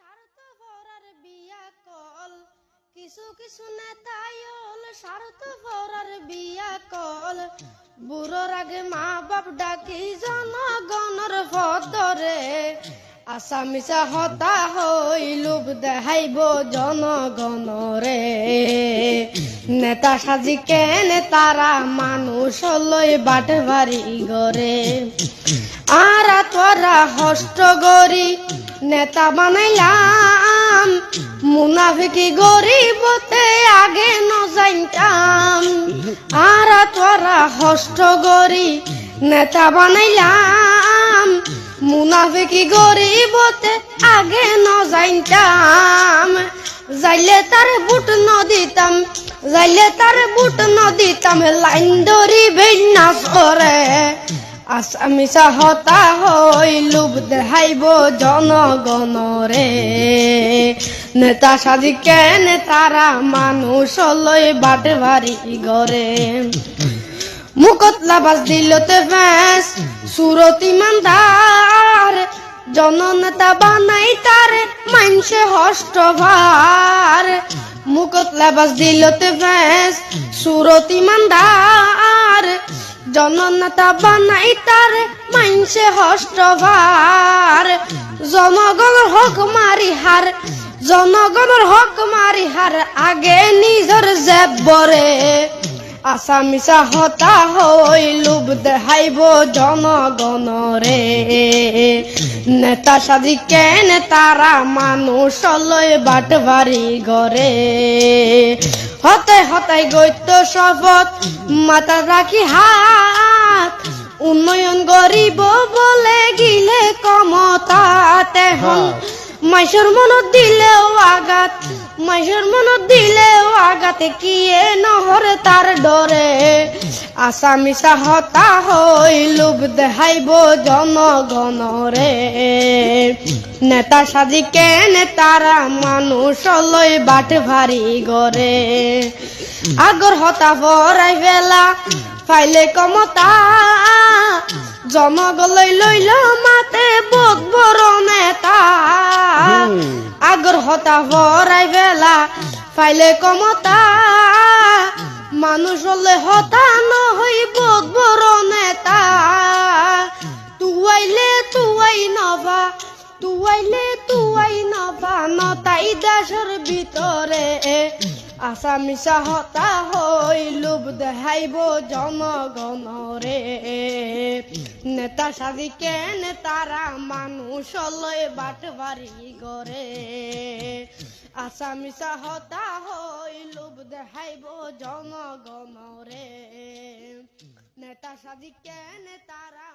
স্বার্থপরার বিয়া কল কিছু কিছু নেতায়ল স্বার্থপরার বিয়া কল বুড়োর আগে মা বাপ ডাকি জনগণর ভদরে আসামিসা হতা হই লোভ দেখাইব জনগণরে নেতা সাজি কেনে তারা মানুষ লই বাট বাড়ি গরে আর তোরা হষ্ট গরি নেতা বানাইলাম মুনাফিকি গরিবতে আগে ন জানতাম আর তোরা হষ্ট গরি নেতা বানাইলাম মুনাফিকি গরিবতে আগে ন জানতাম যাইলে তার বুট ন দিতাম যাইলে তার বুট ন দিতাম লাইন ধরি বেনাস করে আসামিসা হতা হই লোভ দেখাইব জনগণরে নেতা সাজি কেনে তারা মানুষ লই বাট বাড়ি গরে মুখত লাবাস দিলতে ফেস সুরতি মান্দার জননেতা বানাই তারে মানসে হষ্ট ভার মুখত লাবাস দিলতে ফেস সুরতি মান্দার জননেতা বানাই তারে মানসে হষ্ট ভার জনগণের হক মারি হার জনগণের হক মারি হার আগে নিজের জেব বরে আসামিসা হতা হই লোভ দেখাইব জনগণরে নেতা সাজি কেনে তারা মানুষ লই বাট বাড়ি গরে হতাই হতাই গৈত্য শপথ মাথা রাখি হাত উন্নয়ন গরিব বলে গিলে কমতাতে হন মাইসর মনত দিলেও আঘাত মাইসর মনত দিলেও আঘাতে কিয়ে নহরে তার ডরে আসামিসা হতা হই লোভ দেখাইব জনগণরে নেতা সাজি কেনে তারা মানুষ লই বাট ভারি গরে আগর হতা ভরাই ফেলা ফাইলে কমতা জনগলই লইল মাতে বোধ বড় নেতা আগর হতা ভরাই ফেলা ফাইলে কমতা মানুষ হলে হতা নহই বোধ বড় নেতা তুয়াই নবা তুয়াই নবা নতাই দেশের ভিতরে আসামিসা হতা হই লোভ দেখাইব জনগণরে নেতা সাজি কেনে তারা মানুষ লই বাট বাড়ি গরে আসামিসা হতা হই লোভ দেখাইব জনগণরে নেতা সাজি কেনে তারা